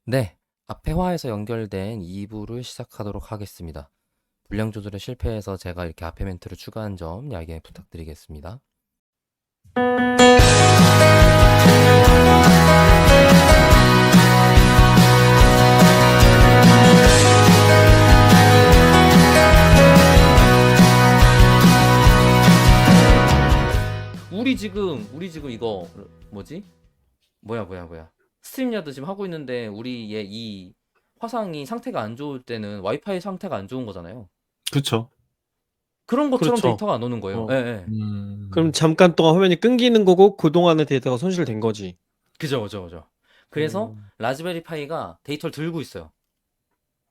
네, 앞회화에서 연결된 2부를 시작하도록 하겠습니다. 분량 조절에 실패해서 제가 이렇게 앞에 멘트를 추가한 점 양해 부탁드리겠습니다. 우리 지금 이거 뭐지? 뭐야. 스트림야드 지금 하고 있는데 우리의 이 화상이 상태가 안 좋을 때는 와이파이 상태가 안 좋은 거잖아요. 그쵸. 그런 것처럼 그렇죠. 데이터가 안 오는 거예요. 예, 어. 예. 그럼 잠깐 동안 화면이 끊기는 거고 그동안의 데이터가 손실된 거지. 그죠. 그래서 음. 라즈베리 파이가 데이터를 들고 있어요.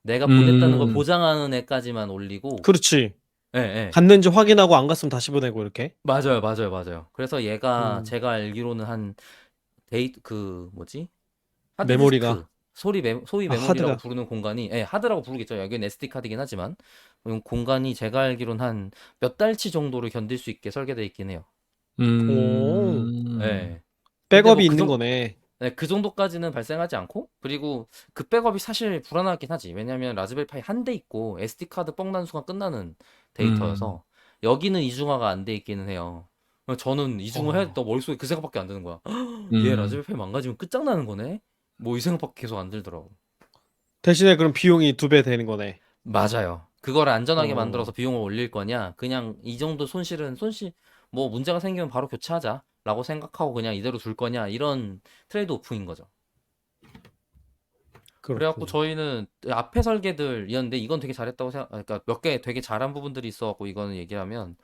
내가 보냈다는 걸 음. 보장하는 애까지만 올리고, 그렇지. 예. 갔는지 확인하고 안 갔으면 다시 보내고 이렇게. 맞아요. 그래서 얘가 음. 제가 알기로는 한 그 뭐지? 하드디스크, 메모리가 소위 메모리라고 하드가. 부르는 공간이, 하드라고 부르겠죠. 여기는 SD 카드긴 하지만, 공간이 제가 알기로는 한 몇 달치 정도를 견딜 수 있게 설계되어 있긴 해요. 오. 예. 근데 백업이 있는 거네. 그 정도까지는 발생하지 않고, 그리고 그 백업이 사실 불안하긴 하지. 왜냐면 라즈베리 파이 한 대 있고 SD 카드 뻥난 순간 끝나는 음. 데이터여서 여기는 이중화가 안 돼 있기는 해요. 저는 이중화 해야 어. 겠다 머릿속에 그 생각밖에 안 드는 거야. 얘 음. 라즈베리 파이 망가지면 끝장나는 거네? 뭐 이 생각밖에 계속 안 들더라고. 대신에 그럼 비용이 2배 되는 거네. 맞아요. 그걸 안전하게 만들어서 어. 비용을 올릴 거냐, 그냥 이 정도 뭐 문제가 생기면 바로 교체하자라고 생각하고 그냥 이대로 둘 거냐, 이런 트레이드 오프인 거죠. 그래갖고 그렇군요. 저희는 앞에 설계들이었는데 이건 되게 잘했다고 그러니까 몇 개 되게 잘한 부분들이 있어갖고 이거는 얘기하면,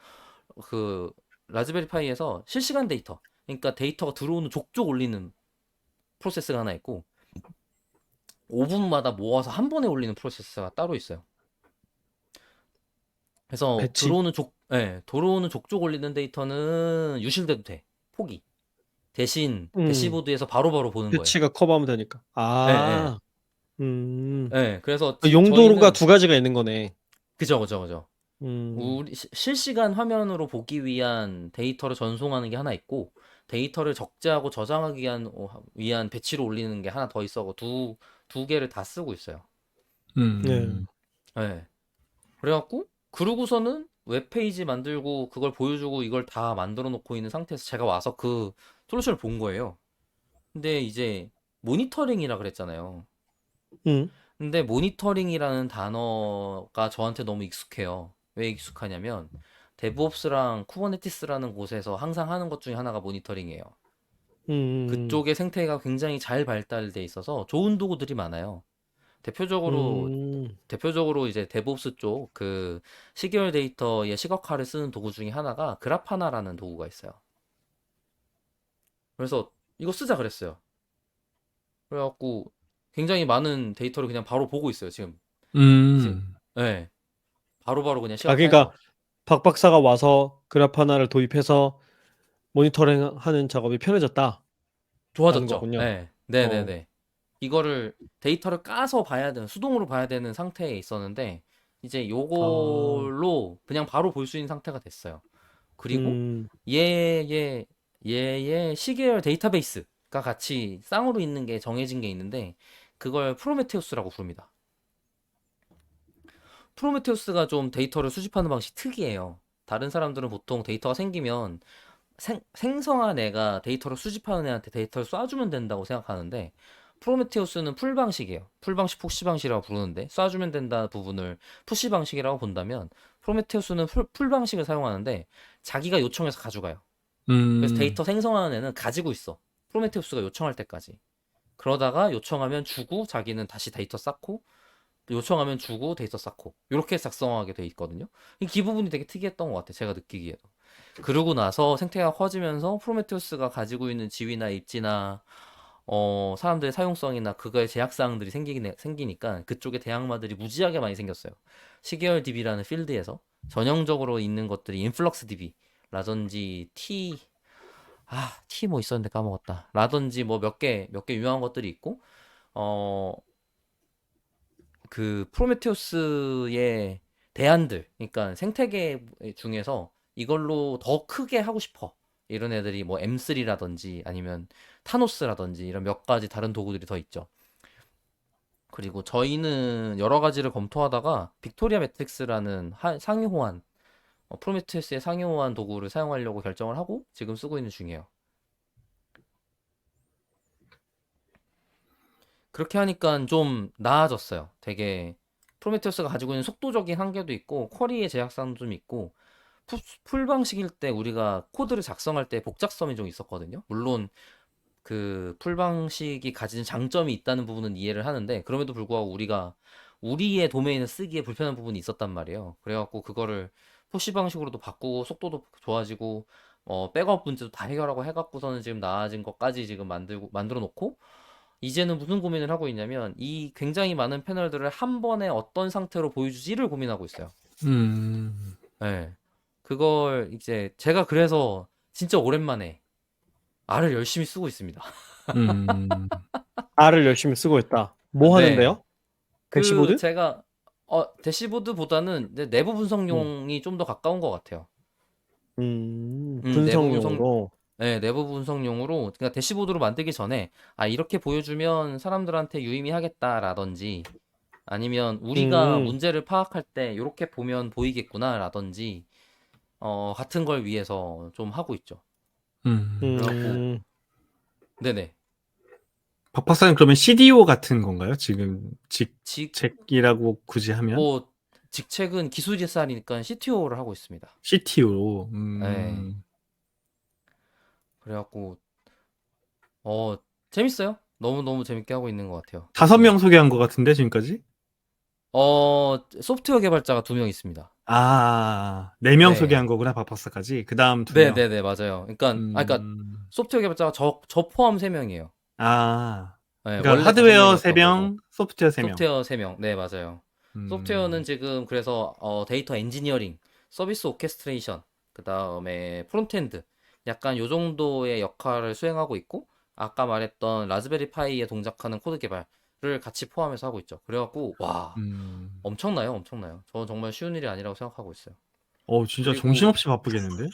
그 라즈베리 파이에서 실시간 데이터, 그러니까 데이터가 들어오는 족족 올리는 프로세스가 하나 있고 5분마다 모아서 한 번에 올리는 프로세스가 따로 있어요. 그래서 배치. 들어오는 족족 올리는 데이터는 유실돼도 돼. 포기. 대신 음. 대시보드에서 바로바로 보는 거예요. 배치가 커버하면 되니까. 예, 예. 아. 음. 그래서 용도가 저희는 2가지가 있는 거네. 그죠. 음. 실시간 화면으로 보기 위한 데이터를 전송하는 게 하나 있고, 데이터를 적재하고 저장하기 위한 배치로 올리는 게 하나 더 있어서 두 개를 다 쓰고 있어요. 네. 예. 그래갖고 그러고서는 웹페이지 만들고 그걸 보여주고 이걸 다 만들어 놓고 있는 상태에서 제가 와서 그 솔루션을 본 거예요. 근데 이제 모니터링이라 그랬잖아요. 음. 근데 모니터링이라는 단어가 저한테 너무 익숙해요. 왜 익숙하냐면 데브옵스랑 쿠버네티스라는 곳에서 항상 하는 것 중에 하나가 모니터링이에요. 음. 그쪽의 생태가 굉장히 잘 발달돼 있어서 좋은 도구들이 많아요. 대표적으로 음. 대표적으로 이제 데브옵스 쪽 그 시계열 데이터의 시각화를 쓰는 도구 중에 하나가 그라파나라는 도구가 있어요. 그래서 이거 쓰자 그랬어요. 그래갖고 굉장히 많은 데이터를 그냥 바로 보고 있어요, 지금. 이제 음. 네, 바로바로 그냥 아 그러니까 시각화해서 박 박사가 와서 그래프 하나를 도입해서 모니터링하는 작업이 편해졌다라는 좋아졌죠. 거군요. 어. 네네네. 이거를 데이터를 까서 봐야 되는, 수동으로 봐야 되는 상태에 있었는데 이제 아. 요걸로 그냥 바로 볼 수 있는 상태가 됐어요. 그리고 음. 얘의 얘의 시계열 데이터베이스가 같이 쌍으로 있는 게 정해진 게 있는데 그걸 프로메테우스라고 부릅니다. 프로메테우스가 좀 데이터를 수집하는 방식이 특이해요. 다른 사람들은 보통 데이터가 생기면 생성한 애가 데이터를 수집하는 애한테 데이터를 쏴주면 된다고 생각하는데, 프로메테우스는 풀 방식이에요. 풀 방식, 푸시 방식이라고 부르는데 쏴주면 된다 부분을 푸시 방식이라고 본다면, 프로메테우스는 풀 방식을 사용하는데 자기가 요청해서 가져가요. 그래서 음. 데이터 생성하는 애는 가지고 있어. 프로메테우스가 요청할 때까지. 그러다가 요청하면 주고 자기는 다시 데이터 쌓고, 또 요청하면 주고 데이터 쌓고, 이렇게 작성하게 돼 있거든요. 이 부분이 되게 특이했던 것 같아, 제가 느끼기에도. 그러고 나서 생태가 커지면서 프로메테우스가 가지고 있는 지위나 입지나 사람들의 사용성이나 그거의 제약사항들이 생기니까 그쪽에 대항마들이 무지하게 많이 생겼어요. 시계열 DB라는 필드에서 전형적으로 있는 것들이 인플럭스 DB라든지 T 뭐 있었는데 까먹었다. 라든지 뭐 몇 개 유명한 것들이 있고, 어, 그 프로메테우스의 대안들, 그러니까 생태계 중에서 이걸로 더 크게 하고 싶어, 이런 애들이 뭐 M3라든지 아니면 타노스라든지 이런 몇 가지 다른 도구들이 더 있죠. 그리고 저희는 여러 가지를 검토하다가 빅토리아 매트릭스라는 상위 호환, 프로메테우스의 상위 호환 도구를 사용하려고 결정을 하고 지금 쓰고 있는 중이에요. 그렇게 하니까 좀 나아졌어요. 되게 프로메테우스가 가지고 있는 속도적인 한계도 있고 쿼리의 제약상도 좀 있고 풀 방식일 때 우리가 코드를 작성할 때 복잡성이 좀 있었거든요. 물론 그 풀 방식이 가진 장점이 있다는 부분은 이해를 하는데 그럼에도 불구하고 우리가 우리의 도메인을 쓰기에 불편한 부분이 있었단 말이에요. 그래갖고 그거를 푸시 방식으로도 바꾸고 속도도 좋아지고 백업 문제도 다 해결하고 해갖고서는 지금 나아진 것까지 지금 만들어 놓고 이제는 무슨 고민을 하고 있냐면 이 굉장히 많은 패널들을 한 번에 어떤 상태로 보여주지를 고민하고 있어요. 음. 네. 그걸 이제 제가 그래서 진짜 오랜만에 R을 열심히 쓰고 있습니다. 음. R을 열심히 쓰고 있다. 뭐 네. 하는데요? 대시보드? 제가 대시보드보다는 이제 내부 음. 분석용이 좀 더 가까운 것 같아요. 내부 분석, 분석용으로. 네, 내부 분석용으로 그러니까 대시보드로 만들기 전에 이렇게 보여주면 사람들한테 유의미하겠다라든지 아니면 우리가 음. 문제를 파악할 때 이렇게 보면 보이겠구나라든지 같은 걸 위해서 좀 하고 있죠. 그래갖고 음. 네네. 박 박사는 그러면 CDO 같은 건가요? 지금 직 직책이라고 굳이 하면 뭐 직책은 기술이살이니까 CTO를 하고 있습니다. CTO. 네. 그래갖고 재밌어요. 너무너무 재밌게 하고 있는 것 같아요. 5명 소개한 것 같은데 지금까지? 소프트웨어 개발자가 2명 있습니다. 아, 4명 네. 소개한 거구나, 박 박사까지. 그 다음 2명. 네네네, 맞아요. 그러니까 음. 소프트웨어 개발자가 저 포함 3명이에요. 아, 네, 그러니까 원래 하드웨어 5명이었던 거고. 3명, 소프트웨어 3명. 소프트웨어 3명. 네, 맞아요. 소프트웨어는 지금 그래서 데이터 엔지니어링, 서비스 오케스트레이션, 그 다음에 프론트엔드 약간 요 정도의 역할을 수행하고 있고 아까 말했던 라즈베리 파이에 동작하는 코드 개발을 같이 포함해서 하고 있죠. 그래갖고 와 엄청나요. 저 정말 쉬운 일이 아니라고 생각하고 있어요. 진짜 그리고 정신없이 바쁘겠는데?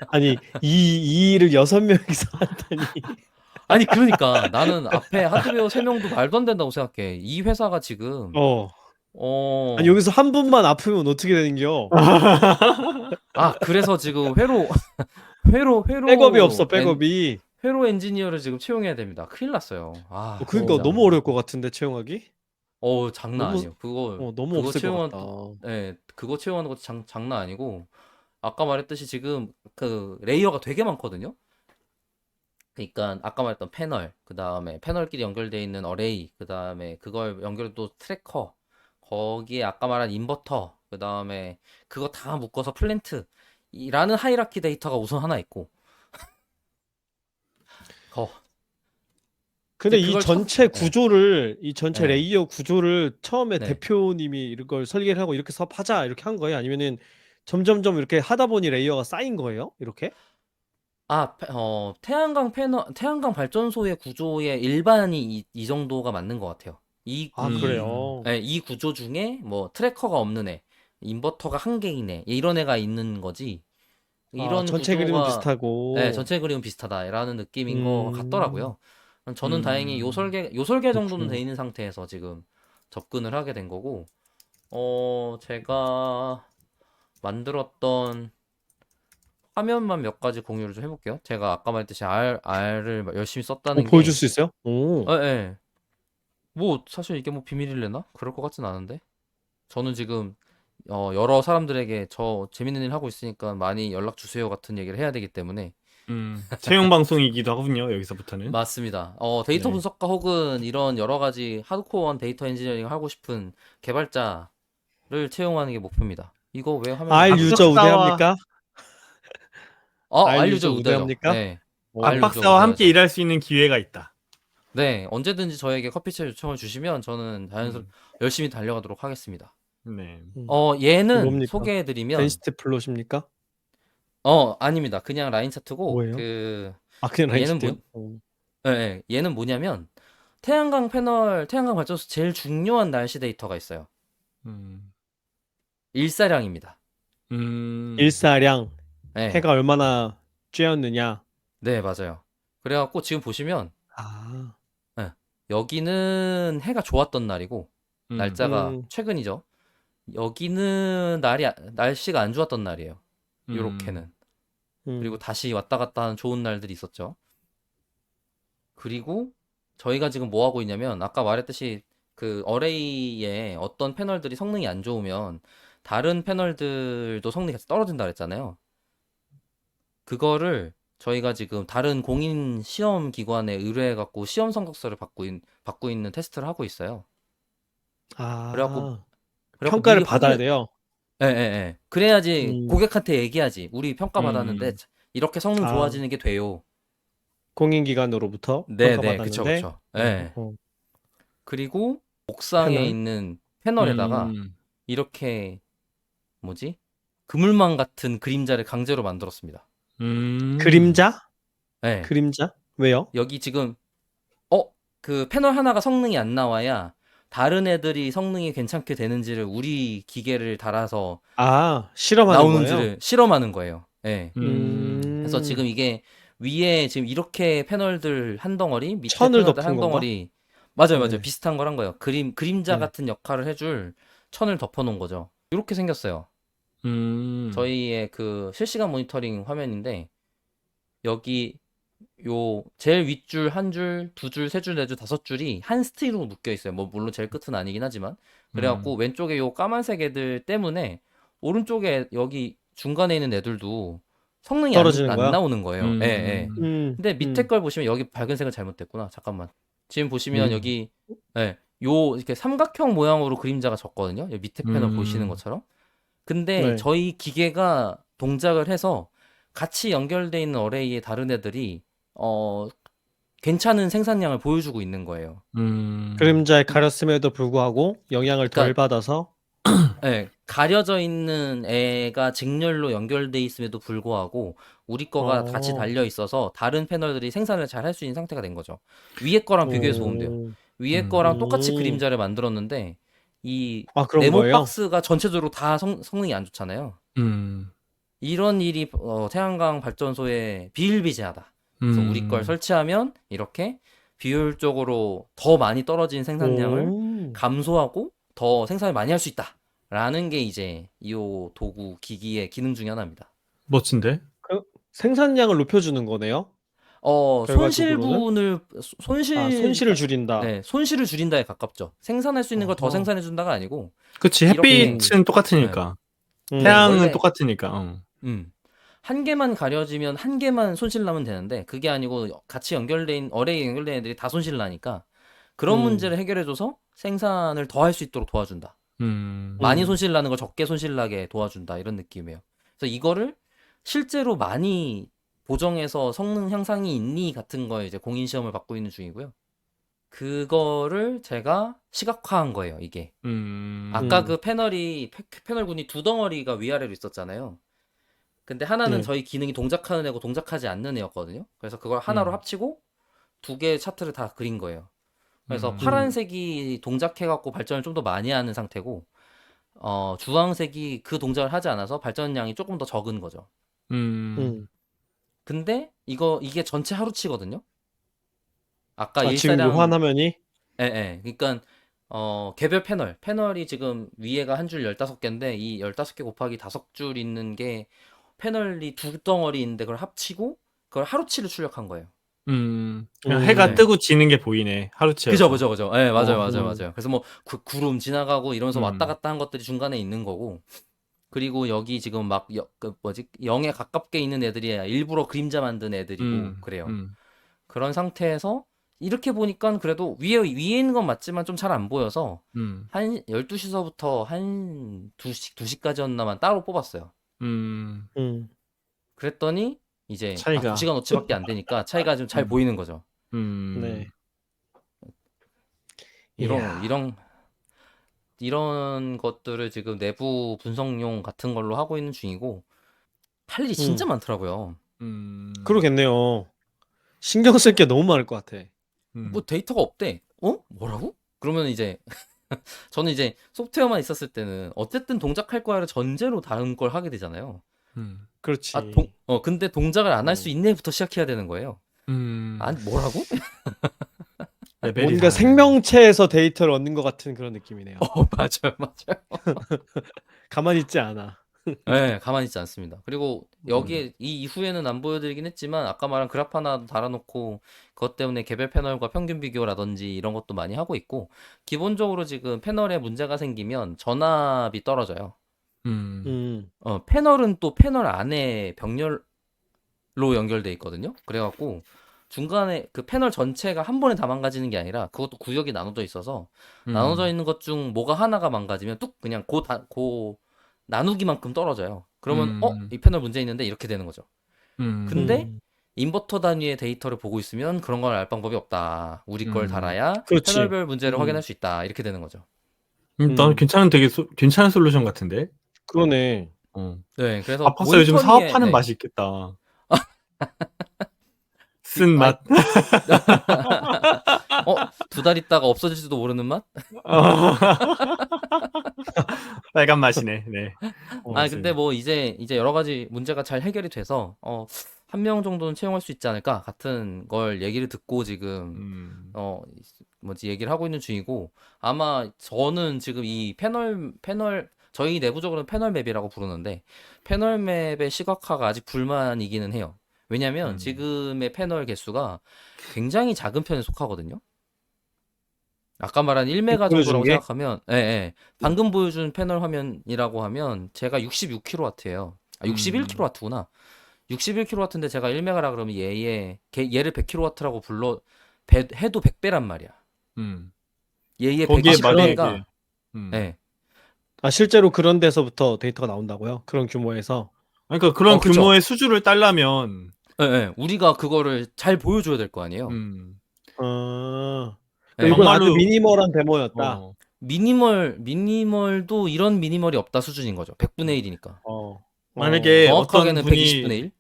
아니 이 일을 6명이서 한다니. 아니 그러니까 나는 앞에 하드웨어 3명도 말도 안 된다고 생각해. 이 회사가 지금 아니 여기서 한 분만 아프면 어떻게 되는겨? 그래서 지금 회로 백업이 없어, 백업이. 회로 엔지니어를 지금 채용해야 됩니다. 큰일 났어요. 그러니까 진짜. 너무 어려울 것 같은데 채용하기? 장난 너무- 아니에요. 너무 그거 없을 것 같다. 그거 채용하는 것도 장난 아니고 아까 말했듯이 지금 그 레이어가 되게 많거든요. 그러니까 아까 말했던 패널, 그 다음에 패널끼리 연결되어 있는 어레이, 그 다음에 그걸 연결도 트래커, 거기에 아까 말한 인버터, 그 다음에 그거 다 묶어서 플랜트라는 하이라키 데이터가 우선 하나 있고. 근데 이제 이 그걸 전체 구조를 이 전체 네. 레이어 구조를 처음에 네. 대표님이 이걸 설계를 하고 이렇게 사업하자 이렇게 한 거예요? 아니면은 점점점 이렇게 하다 보니 레이어가 쌓인 거예요? 이렇게? 태양광 발전소의 구조의 일반이 이 정도가 맞는 것 같아요. 그래요. 네, 이 구조 중에 뭐 트래커가 없는 애, 인버터가 한 개인 애, 이런 애가 있는 거지. 이런 전체 그림은 구조가 비슷하고. 네, 전체 그림은 비슷하다라는 느낌인 것 같더라고요. 저는 다행히 요 설계 정도는 돼 있는 상태에서 지금 접근을 하게 된 거고, 제가 만들었던 화면만 몇 가지 공유를 좀 해볼게요. 제가 아까 말했듯이 R을 열심히 썼다는 게 보여줄 수 있어요? 오. 예. 뭐 사실 이게 뭐 비밀일래나? 그럴 것 같진 않은데. 저는 지금 여러 사람들에게 저 재밌는 일 하고 있으니까 많이 연락 주세요 같은 얘기를 해야 되기 때문에 채용 방송이기도 하군요. 여기서부터는. 맞습니다. 데이터 네. 분석가 혹은 이런 여러 가지 하드코어한 데이터 엔지니어링 하고 싶은 개발자를 채용하는 게 목표입니다. 이거 왜 화면 R 박 유저 박사와- 우대합니까? R 유저 유저 우대합니까? 네. 오. 박 R 박사와 유저 함께 우대하죠. 일할 수 있는 기회가 있다. 네, 언제든지 저에게 커피챗 요청을 주시면 저는 열심히 달려가도록 하겠습니다. 네. 얘는 뭡니까? 소개해드리면 덴시티 플롯입니까? 아닙니다. 그냥 라인 차트고 뭐예요? 그 그냥 얘는 라인시트요? 얘는 뭐냐면 태양광 발전소 제일 중요한 날씨 데이터가 있어요. 일사량입니다. 일사량. 네, 해가 얼마나 쬐었느냐. 네, 맞아요. 그래갖고 지금 보시면 여기는 해가 좋았던 날이고 날짜가 음. 최근이죠. 여기는 날씨가 안 좋았던 날이에요. 요렇게는. 그리고 다시 왔다 갔다 하는 좋은 날들이 있었죠. 그리고 저희가 지금 뭐 하고 있냐면 아까 말했듯이 그 어레이에 어떤 패널들이 성능이 안 좋으면 다른 패널들도 성능이 같이 떨어진다 그랬잖아요. 그거를 저희가 지금 다른 공인 시험 기관에 의뢰해갖고 시험 성적서를 받고 있는 테스트를 하고 있어요. 그래갖고 아, 미리 평가를 받아야 확인을, 돼요. 예, 예, 예. 그래야지 음. 고객한테 얘기하지. 우리 평가 받았는데 이렇게 성능 아, 좋아지는 게 돼요. 공인기관으로부터 네, 네, 그쵸, 평가받았는데, 그쵸. 예. 어, 그리고 옥상에 패널. 있는 패널에다가 이렇게 뭐지? 그물망 같은 그림자를 강제로 만들었습니다. 그림자? 네. 그림자? 왜요? 여기 지금 그 패널 하나가 성능이 안 나와야 다른 애들이 성능이 괜찮게 되는지를 우리 기계를 달아서 아, 실험하는 거예요? 나오는지를 실험하는 거예요. 네. 그래서 음. 지금 이게 위에 지금 이렇게 패널들 한 덩어리, 밑에 천을 패널들 덮은 한 건가? 덩어리. 맞아요, 맞아요. 네. 비슷한 걸 한 거예요. 그림자 네. 같은 역할을 해줄 천을 덮어놓은 거죠. 이렇게 생겼어요. 저희의 그 실시간 모니터링 화면인데 여기 요 제일 윗줄 한 줄, 두 줄, 세 줄, 네 줄, 다섯 줄이 한 스틱으로 묶여 있어요. 뭐 물론 제일 끝은 아니긴 하지만 그래갖고 왼쪽에 요 까만색 애들 때문에 오른쪽에 여기 중간에 있는 애들도 성능이 떨어지는 안 거야? 나오는 거예요. 예, 예. 근데 밑에 걸 보시면 여기 밝은 색을 잘못됐구나. 잠깐만. 지금 보시면 여기 요 이렇게 삼각형 모양으로 그림자가 졌거든요. 여기 밑에 패널 보시는 것처럼. 근데 네. 저희 기계가 동작을 해서 같이 연결돼 있는 어레이의 다른 애들이 괜찮은 생산량을 보여주고 있는 거예요. 그림자에 가렸음에도 불구하고 영향을 덜 그러니까 받아서 가려져 있는 애가 직렬로 연결돼 있음에도 불구하고 우리 거가 같이 달려 있어서 다른 패널들이 생산을 잘 할 수 있는 상태가 된 거죠. 위에 거랑 비교해서 보면 돼요. 위에 거랑 똑같이 그림자를 만들었는데 이 그런 네모 거예요? 박스가 전체적으로 다 성능이 안 좋잖아요. 이런 일이 태양광 발전소에 비일비재하다. 그래서 우리 걸 설치하면 이렇게 비효율적으로 더 많이 떨어진 생산량을 감소하고 더 생산을 많이 할 수 있다. 라는 게 이제 이 도구 기기의 기능 중에 하나입니다. 멋진데? 생산량을 높여주는 거네요? 결과적으로는? 손실을 줄인다. 네, 손실을 줄인다에 가깝죠. 생산할 수 있는 걸 더 어허. 생산해 준다가 아니고, 그치, 이렇게- 햇빛은 똑같으니까. 네. 태양은 원래- 똑같으니까. 한 개만 가려지면 한 개만 손실 나면 되는데, 그게 아니고 같이 연결돼 있는, 어레이에 연결된 애들이 다 손실 나니까, 그런 문제를 해결해줘서 생산을 더 할 수 있도록 도와준다. 많이 손실 나는 걸 적게 손실 나게 도와준다. 이런 느낌이에요. 그래서 이거를 실제로 많이 보정해서 성능 향상이 있니 같은 거에 이제 공인 시험을 받고 있는 중이고요. 그거를 제가 시각화한 거예요, 이게. 아까 그 패널군이 두 덩어리가 위아래로 있었잖아요. 근데 하나는 네. 저희 기능이 동작하는 애고 동작하지 않는 애였거든요. 그래서 그걸 하나로 합치고 두 개의 차트를 다 그린 거예요. 그래서 파란색이 동작해갖고 발전을 좀 더 많이 하는 상태고, 주황색이 그 동작을 하지 않아서 발전량이 조금 더 적은 거죠. 근데 이게 전체 하루치거든요. 아까 지금 일사량 요한 화면이? 예. 그러니까 개별 패널이 지금 위에가 한 줄 15개인데 이 15개 곱하기 5줄 있는 게 패널이 두 덩어리인데 그걸 합치고 그걸 하루치를 출력한 거예요. 그냥 해가 네. 뜨고 지는 게 보이네. 하루치여서. 그죠. 예, 맞아요. 음. 그래서 뭐 구름 지나가고 이러면서 왔다 갔다 한 것들이 중간에 있는 거고, 그리고 여기 지금 막 그 뭐지 0에 가깝게 있는 애들이 일부러 그림자 만든 애들이고 그래요. 그런 상태에서 이렇게 보니까 그래도 위에 있는 건 맞지만 좀 잘 안 보여서 한 12시서부터 한 2시까지였나만 따로 뽑았어요. 그랬더니 이제 차이가. 2시간 어치밖에 안 되니까 차이가 좀 잘 보이는 거죠. 네. 이런 것들을 지금 내부 분석용 같은 걸로 하고 있는 중이고 할 일이 진짜 많더라고요. 그러겠네요. 신경 쓸 게 너무 많을 것 같아. 뭐 데이터가 없대. 뭐라고? 그러면 이제 저는 이제 소프트웨어만 있었을 때는 어쨌든 동작할 거야를 전제로 다른 걸 하게 되잖아요. 그렇지. 근데 동작을 안 할 수 있네부터 시작해야 되는 거예요. 아니, 뭐라고? 레벨이 뭔가 다르네. 생명체에서 데이터를 얻는 것 같은 그런 느낌이네요. 맞아요, 맞아요. 가만히 있지 않아. 네, 가만히 있지 않습니다. 그리고 음. 여기에 이 이후에는 안 보여드리긴 했지만 아까 말한 그래프 하나 달아놓고 그것 때문에 개별 패널과 평균 비교라든지 이런 것도 많이 하고 있고 기본적으로 지금 패널에 문제가 생기면 전압이 떨어져요. 음. 패널은 또 패널 안에 병렬로 연결돼 있거든요. 그래갖고 중간에 그 패널 전체가 한 번에 다 망가지는 게 아니라 그것도 구역이 나눠져 있어서 나눠져 있는 것 중 뭐가 하나가 망가지면 뚝 그냥 고 나누기만큼 떨어져요. 그러면 음. 이 패널 문제 있는데 이렇게 되는 거죠. 근데 음. 인버터 단위의 데이터를 보고 있으면 그런 걸 알 방법이 없다. 우리 걸 음. 달아야 그렇지. 패널별 문제를 음. 확인할 수 있다. 이렇게 되는 거죠. 나는 괜찮은 되게 괜찮은 솔루션 같은데. 그러네. 네, 그래서 아파서 요즘 모니터링에 사업하는 맛이 있겠다. 쓴 맛. 2달 있다가 없어질지도 모르는 맛? 빨간 맛이네. 네. 근데 뭐 이제 여러 가지 문제가 잘 해결이 돼서 1명 정도는 채용할 수 있지 않을까 같은 걸 얘기를 듣고 지금 얘기를 하고 있는 중이고 아마 저는 지금 이 패널 저희 내부적으로는 패널 맵이라고 부르는데 패널 맵의 시각화가 아직 불만이기는 해요. 왜냐면 지금의 패널 개수가 굉장히 작은 편에 속하거든요. 아까 말한 1메가 보여준 정도라고 게? 생각하면, 예. 방금 보여준 패널 화면이라고 하면 제가 66kW예요. 61kW구나. 61kW인데 제가 1메가라 그러면 얘를 100kW라고 해도 100배란 말이야. 얘의 거기에 110배가, 예. 실제로 그런 데서부터 데이터가 나온다고요? 그런 규모에서? 그러니까 그런 그쵸. 규모의 수주를 따려면 예. 우리가 그거를 잘 보여줘야 될 거 아니에요. 이건 아주 정말로 미니멀한 데모였다. 미니멀도 이런 미니멀이 없다 수준인 거죠. 100분의 1이니까. 만약에 어떤 정확하게는 분이 120분의 1?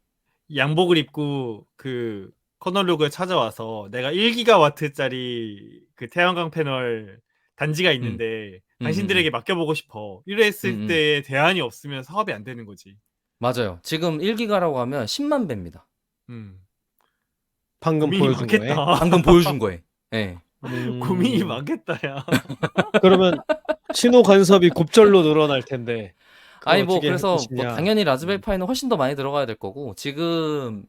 양복을 입고 그 커널룩을 찾아와서 내가 1기가와트짜리 그 태양광 패널 단지가 있는데 당신들에게 맡겨보고 싶어. 이랬을 때에 대안이 없으면 사업이 안 되는 거지. 맞아요. 지금 1기가라고 하면 10만 배입니다. 방금 고민이 보여준 거에? 많겠다. 방금 보여준 거에. 예. 고민이 많겠다, 야. 그러면 신호 간섭이 곱절로 늘어날 텐데. 그걸 아니 뭐 어떻게 그래서 뭐 하시냐. 당연히 라즈베리 파이는 훨씬 더 많이 들어가야 될 거고 지금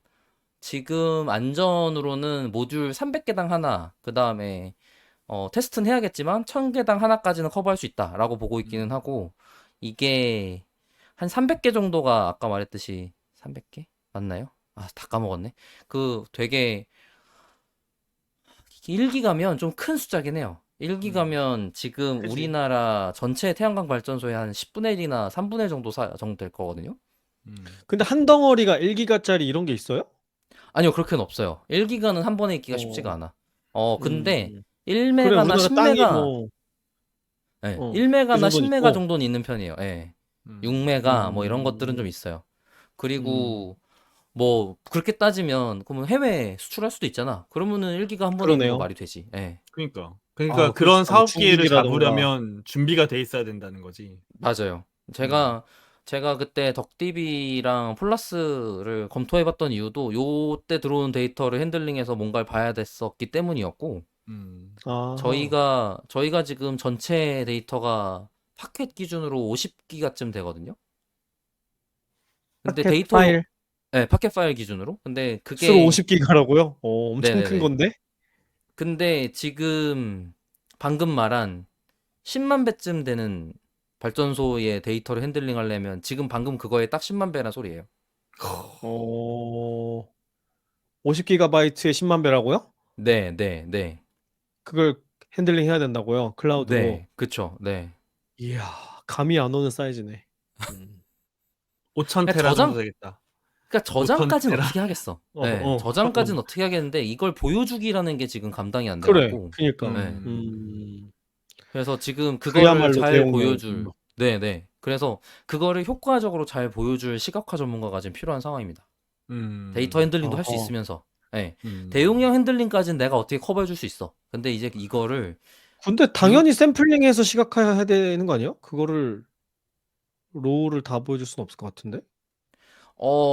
안전으로는 모듈 300개당 하나 그다음에 테스트는 해야겠지만 1000개당 하나까지는 커버할 수 있다라고 보고 있기는 하고 이게 한 300개 정도가 아까 말했듯이 300개? 맞나요? 다 까먹었네. 그 되게 1기가면 좀 큰 숫자긴 해요. 1기가면 지금 그치. 우리나라 전체 태양광 발전소의 한 10분의 1이나 3분의 1 정도 정도 될 거거든요. 근데 한 덩어리가 1기가짜리 이런 게 있어요? 아니요, 그렇게는 없어요. 1기가는 한 번에 있기가 쉽지가 않아. 근데 그래, 1메가나 우리나라 땅이 10메가, 뭐, 네, 그 1메가나 정도는 10메가 있고. 정도는 있는 편이에요. 예. 6메가 뭐 이런 것들은 좀 음. 있어요. 그리고 뭐 그렇게 따지면 그러면 해외 수출할 수도 있잖아. 그러면은 1기가 한 번에 있는 거 그러네요. 말이 되지. 예. 그러니까 그럴 그런 수도 있고, 사업 기회를 중국이라던가. 잡으려면 준비가 돼 있어야 된다는 거지. 맞아요. 제가 그때 덕디비랑 폴라스를 검토해봤던 이유도 요때 들어오는 데이터를 핸들링해서 뭔가를 봐야 됐었기 때문이었고 저희가 지금 전체 데이터가 파켓 기준으로 50기가쯤 되거든요. 근데 파켓 파일 네, 파켓 파일 기준으로. 근데 그게 수로 50기가라고요? 엄청 큰 네네네. 건데? 근데 지금 방금 말한 10만 배쯤 되는 발전소의 데이터를 핸들링 하려면 지금 방금 그거에 딱 10만 배란 소리예요. 50기가바이트에 10만 배라고요? 네. 그걸 핸들링 해야 된다고요? 클라우드로. 네, 그쵸. 네. 이야, 감이 안 오는 사이즈네. 5,000 그러니까 테라 정도 되겠다. 그러니까 저장까지는 5,000 어떻게 하겠어. 어, 네, 어. 저장까지는 어떻게 하겠는데 이걸 보여주기라는 게 지금 감당이 안 그래, 돼갖고. 그니까. 네. 음. 그래서 지금 그거를 그야말로 잘 대용량. 보여줄. 네. 그래서 그거를 효과적으로 잘 보여줄 시각화 전문가가 지금 필요한 상황입니다. 데이터 핸들링도 할 수 어허. 있으면서. 네. 대용량 핸들링까지는 내가 어떻게 커버해줄 수 있어. 근데 이제 이거를 근데 당연히 샘플링해서 시각화해야 되는 거 아니야? 그거를 로우를 다 보여줄 수는 없을 것 같은데?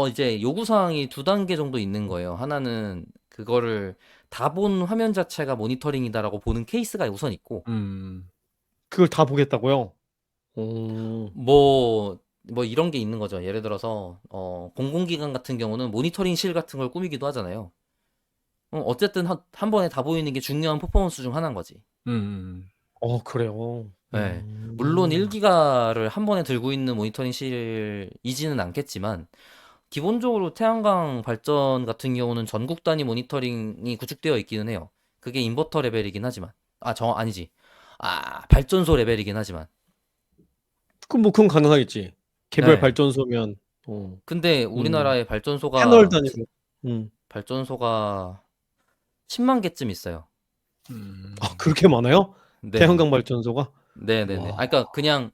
이제 요구사항이 2단계 정도 있는 거예요. 하나는 그거를 다 본 화면 자체가 모니터링이다라고 보는 케이스가 우선 있고, 그걸 다 보겠다고요? 오. 뭐 이런 게 있는 거죠. 예를 들어서 공공기관 같은 경우는 모니터링실 같은 걸 꾸미기도 하잖아요. 어쨌든 한 번에 다 보이는 게 중요한 퍼포먼스 중 하나인 거지. 그래요. 네. 물론 1기가를 한 번에 들고 있는 모니터링실이지는 않겠지만, 기본적으로 태양광 발전 같은 경우는 전국 단위 모니터링이 구축되어 있기는 해요. 그게 인버터 레벨이긴 하지만. 아니지. 발전소 레벨이긴 하지만. 그건 가능하겠지. 개별 네. 발전소면 근데 우리나라의 패널 단위로. 발전소가 10만 개쯤 있어요. 그렇게 많아요? 네. 태양광 발전소가? 네네네. 와. 그러니까 그냥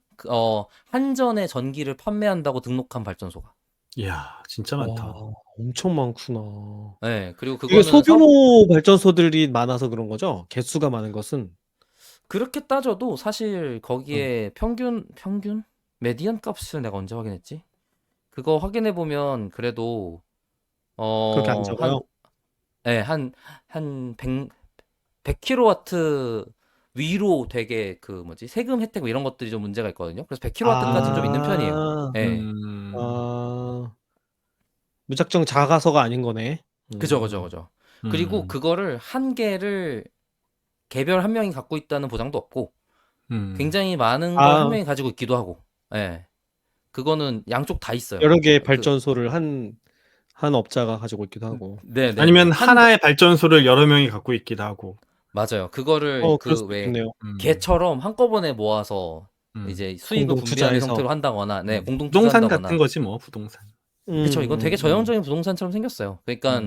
한전에 전기를 판매한다고 등록한 발전소가. 이야, 진짜 많다. 와, 엄청 많구나. 네. 그리고 이게 그거는 소규모 발전소들이 많아서 그런 거죠? 개수가 많은 것은? 그렇게 따져도 사실 거기에 평균 메디안 값을 내가 언제 확인했지? 그거 확인해 보면 그래도 그렇게 안 적어요? 한 100kW 위로 되게 세금 혜택 뭐 이런 것들이 좀 문제가 있거든요. 그래서 100kW까지는 좀 있는 편이에요. 예. 무작정 작아서가 아닌 거네. 그죠. 그리고 그거를 한 개를 개별 한 명이 갖고 있다는 보장도 없고, 굉장히 많은 걸 한 명이 가지고 있기도 하고, 예. 그거는 양쪽 다 있어요. 여러 개의 발전소를 한 업자가 가지고 있기도 하고. 네. 아니면 하나의 발전소를 여러 명이 갖고 있기도 하고. 맞아요. 그거를 그럴 수도 있겠네요. 개처럼 한꺼번에 모아서 이제 수익을 공동 분배하는 투자해서. 형태로 한다거나, 공동 부동산 투자한다거나. 같은 거지 뭐, 부동산. 그쵸. 이건 되게 전형적인 부동산처럼 생겼어요. 그러니까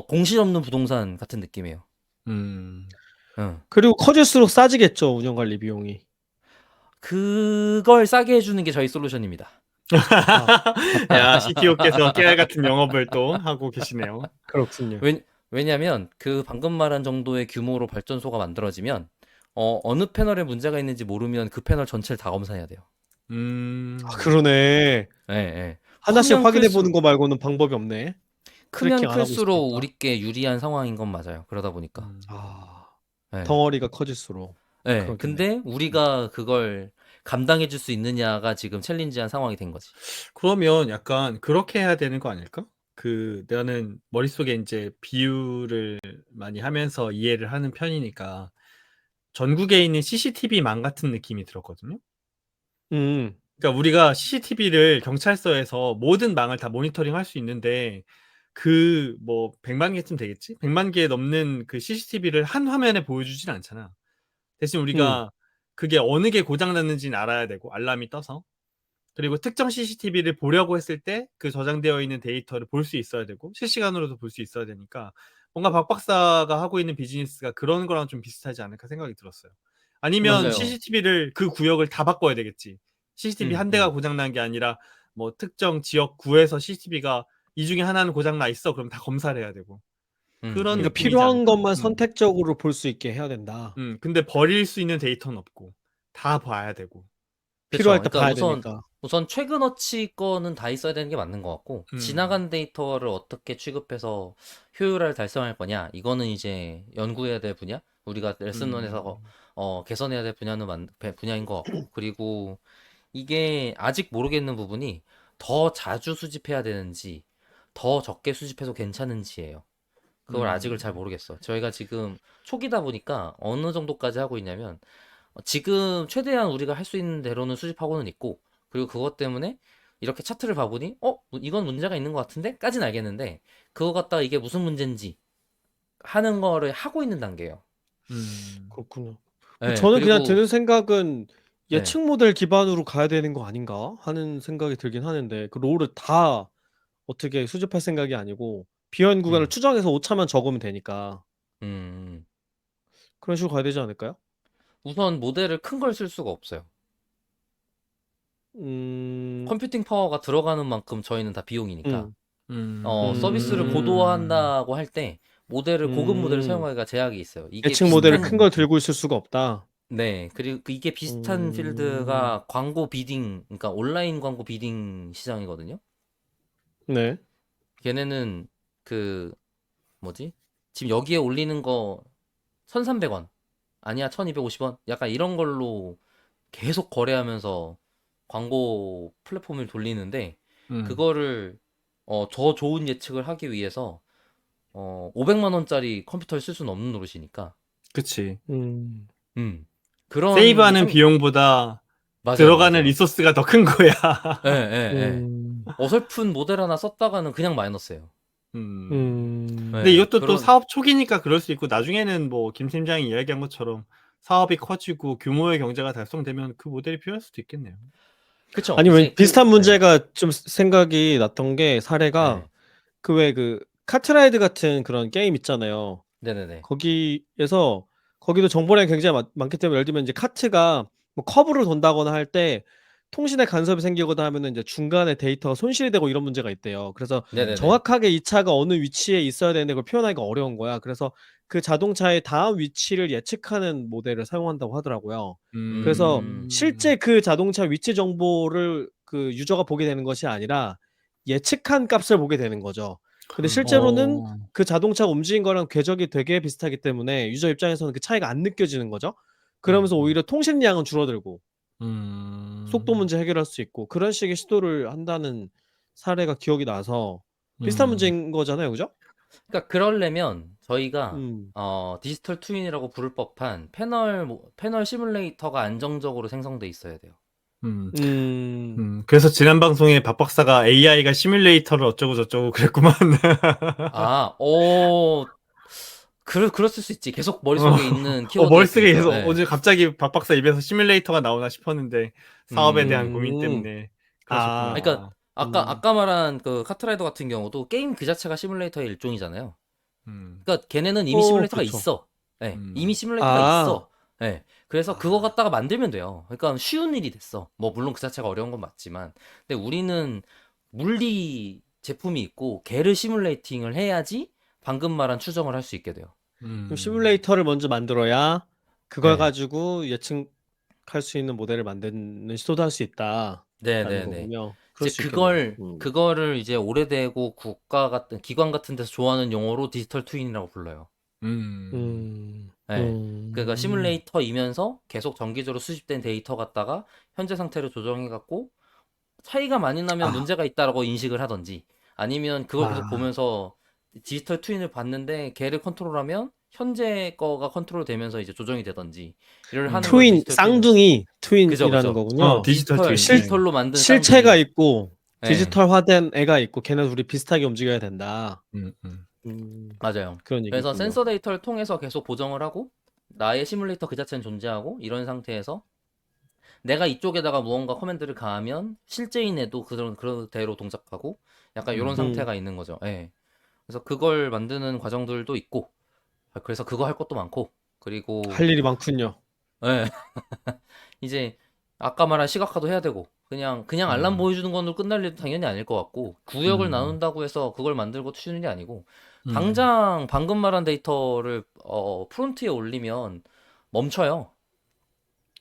공실 없는 부동산 같은 느낌이에요. 그리고 커질수록 싸지겠죠, 운영관리 비용이. 그걸 싸게 해주는 게 저희 솔루션입니다. 야, CTO께서 깨알 같은 영업을 또 하고 계시네요. 그렇군요. 왜냐면 그 방금 말한 정도의 규모로 발전소가 만들어지면 어느 패널에 문제가 있는지 모르면 그 패널 전체를 다 검사해야 돼요. 그러네. 네. 하나씩 크면 확인해 클수록- 보는 거 말고는 방법이 없네. 크면 트래킹 안 하고 클수록 있으니까. 우리께 유리한 상황인 건 맞아요. 그러다 보니까. 네. 덩어리가 커질수록. 네. 그러겠네. 근데 우리가 그걸 감당해 줄 수 있느냐가 지금 챌린지한 상황이 된 거지. 그러면 약간 그렇게 해야 되는 거 아닐까? 나는 머릿속에 이제 비유를 많이 하면서 이해를 하는 편이니까 전국에 있는 CCTV망 같은 느낌이 들었거든요. 그러니까 우리가 CCTV를 경찰서에서 모든 망을 다 모니터링 할 수 있는데 뭐 100만 개쯤 되겠지? 100만 개 넘는 그 CCTV를 한 화면에 보여주진 않잖아. 대신 우리가 그게 어느 게 고장 났는지는 알아야 되고 알람이 떠서, 그리고 특정 CCTV를 보려고 했을 때 그 저장되어 있는 데이터를 볼 수 있어야 되고 실시간으로도 볼 수 있어야 되니까 뭔가 박 박사가 하고 있는 비즈니스가 그런 거랑 좀 비슷하지 않을까 생각이 들었어요. 아니면 맞아요. CCTV를 그 구역을 다 바꿔야 되겠지. CCTV 한 대가 고장난 게 아니라 뭐 특정 지역 구에서 CCTV가 이 중에 하나는 고장나 있어. 그럼 다 검사를 해야 되고. 그런 그러니까 느낌이지 필요한 않을까? 것만 선택적으로 볼 수 있게 해야 된다. 근데 버릴 수 있는 데이터는 없고 다 봐야 되고. 필요할 때 그쵸. 봐야 그러니까 되니까. 우선 최근어치 거는 다 있어야 되는 게 맞는 것 같고, 지나간 데이터를 어떻게 취급해서 효율화를 달성할 거냐, 이거는 이제 연구해야 될 분야, 우리가 레슨론에서 개선해야 될 분야인 것 같고, 그리고 이게 아직 모르겠는 부분이 더 자주 수집해야 되는지 더 적게 수집해도 괜찮은지예요. 그걸 아직을 잘 모르겠어. 저희가 지금 초기다 보니까 어느 정도까지 하고 있냐면, 지금 최대한 우리가 할 수 있는 대로는 수집하고는 있고, 그리고 그것 때문에 이렇게 차트를 봐보니 이건 문제가 있는 것 같은데? 까진 알겠는데, 그거 갖다가 이게 무슨 문제인지 하는 거를 하고 있는 단계예요. 그렇군요. 네, 저는 그냥 그리고 드는 생각은 네. 예측 모델 기반으로 가야 되는 거 아닌가 하는 생각이 들긴 하는데, 그 롤을 다 어떻게 수집할 생각이 아니고 비현 구간을 추정해서 오차만 적으면 되니까 음, 그런 식으로 가야 되지 않을까요? 우선 모델을 큰 걸 쓸 수가 없어요. 컴퓨팅 파워가 들어가는 만큼 저희는 다 비용이니까. 서비스를 고도화한다고 할 때 모델을 고급 모델을 사용하기가 제약이 있어요. 이게 예측 모델을 비슷한 큰 걸 들고 있을 수가 없다. 네, 그리고 이게 비슷한 필드가 광고 비딩, 그러니까 온라인 광고 비딩 시장이거든요. 네. 걔네는 뭐지? 지금 여기에 올리는 거 1,300원. 아니야, 1,250원. 약간 이런 걸로 계속 거래하면서 광고 플랫폼을 돌리는데 그거를 더 좋은 예측을 하기 위해서 500만 원짜리 컴퓨터를 쓸 수는 없는 노릇이니까. 그치. 음. 그런 세이브하는 비용보다 맞아요, 들어가는 맞아요. 리소스가 더 큰 거야. 예, 예, 예. 음. 어설픈 모델 하나 썼다가는 그냥 마이너스예요. 근데 네, 이것도 또 그런 사업 초기니까 그럴 수 있고 나중에는 뭐 김 팀장이 이야기한 것처럼 사업이 커지고 규모의 경제가 달성되면 그 모델이 필요할 수도 있겠네요. 그쵸. 아니 이제 비슷한 네, 문제가 좀 생각이 났던 게 사례가 네, 그 왜 그 카트라이드 같은 그런 게임 있잖아요. 네네네. 거기에서 거기도 정보량이 굉장히 많기 때문에 예를 들면 이제 카트가 뭐 커브를 돈다거나 할 때 통신에 간섭이 생기거나 하면은 이제 중간에 데이터가 손실이 되고 이런 문제가 있대요. 그래서 네네네. 정확하게 이 차가 어느 위치에 있어야 되는데 그걸 표현하기가 어려운 거야. 그래서 그 자동차의 다음 위치를 예측하는 모델을 사용한다고 하더라고요. 그래서 실제 그 자동차 위치 정보를 그 유저가 보게 되는 것이 아니라 예측한 값을 보게 되는 거죠. 근데 실제로는 그 자동차가 움직인 거랑 궤적이 되게 비슷하기 때문에 유저 입장에서는 그 차이가 안 느껴지는 거죠. 그러면서 오히려 통신량은 줄어들고 속도 문제 해결할 수 있고 그런 식의 시도를 한다는 사례가 기억이 나서 비슷한 문제인 거잖아요. 그죠? 그러니까 그러려면 저희가 음. 디지털 트윈이라고 부를 법한 패널 시뮬레이터가 안정적으로 생성돼 있어야 돼요. 그래서 지난 방송에 박 박사가 AI가 시뮬레이터를 어쩌고 저쩌고 그랬구만. 아, 그랬을 수 있지. 계속 머릿속에 있는 머릿속에 키워드였으니까. 계속 예. 어제 갑자기 박 박사 입에서 시뮬레이터가 나오나 싶었는데 사업에 대한 고민 음. 때문에 아. 그러니까 그러셨구나. 아까 말한 그 카트라이더 같은 경우도 게임 그 자체가 시뮬레이터의 일종이잖아요. 그러니까 걔네는 이미 시뮬레이터가 그렇죠. 있어. 예, 이미 시뮬레이터가 아. 있어. 예, 그래서 그거 갖다가 만들면 돼요. 그러니까 쉬운 일이 됐어. 뭐 물론 그 자체가 어려운 건 맞지만, 근데 우리는 물리 제품이 있고 걔를 시뮬레이팅을 해야지 방금 말한 추정을 할 수 있게 돼요. 그럼 시뮬레이터를 먼저 만들어야 그걸 네, 가지고 예측할 수 있는 모델을 만드는 시도도 할 수 있다라는 네네네. 거군요. 그럴 이제 수 있겠네요. 그거를 이제 오래되고 기관 같은 데서 좋아하는 용어로 디지털 트윈이라고 불러요. 음. 네. 그러니까 시뮬레이터이면서 계속 정기적으로 수집된 데이터 갖다가 현재 상태를 조정해갖고 차이가 많이 나면 아. 문제가 있다라고 인식을 하던지 아니면 그걸 계속 아. 보면서 디지털 트윈을 봤는데 걔를 컨트롤하면 현재 거가 컨트롤 되면서 이제 조정이 되던지 이를 하는 걸 트윈 디지털 트윈을 쌍둥이 그죠 트윈이라는 그죠 거군요. 디지털 트윈. 디지털로 만든 실체가 쌍둥이. 있고 네. 디지털화된 애가 있고 걔네 둘이 비슷하게 움직여야 된다. 맞아요. 그런 그래서 얘기군요. 센서 데이터를 통해서 계속 보정을 하고 나의 시뮬레이터 그 자체는 존재하고 이런 상태에서 내가 이쪽에다가 무언가 커맨드를 가하면 실제인 애도 그대로 동작하고 약간 이런 상태가 있는 거죠. 예. 그래서 그걸 만드는 과정들도 있고 그래서 그거 할 것도 많고 그리고 할 일이 많군요. 예. 이제 아까 말한 시각화도 해야 되고 그냥 알람 보여주는 건으로 끝날 일도 당연히 아닐 것 같고 구역을 나눈다고 해서 그걸 만들고 쉬는 게 아니고 당장 방금 말한 데이터를 프론트에 올리면 멈춰요.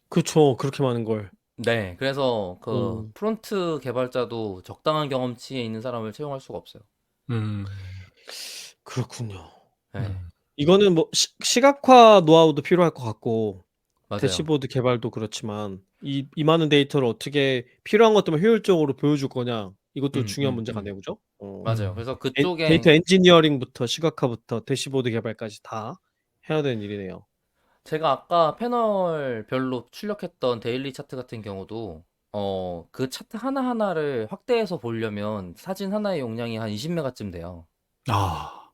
그쵸. 그렇게 많은 걸. 네, 그래서 그 음. 프론트 개발자도 적당한 경험치에 있는 사람을 채용할 수가 없어요. 그렇군요. 네, 이거는 뭐 시각화 노하우도 필요할 것 같고 맞아요. 대시보드 개발도 그렇지만 이 많은 데이터를 어떻게 필요한 것들만 효율적으로 보여줄 거냐 이것도 중요한 문제가네요. 그죠? 맞아요. 그래서 데이터 그쪽에 엔지니어링부터 시각화부터 대시보드 개발까지 다 해야 되는 일이네요. 제가 아까 패널별로 출력했던 데일리 차트 같은 경우도 그 차트 하나하나를 확대해서 보려면 사진 하나의 용량이 한 20메가쯤 돼요. 아,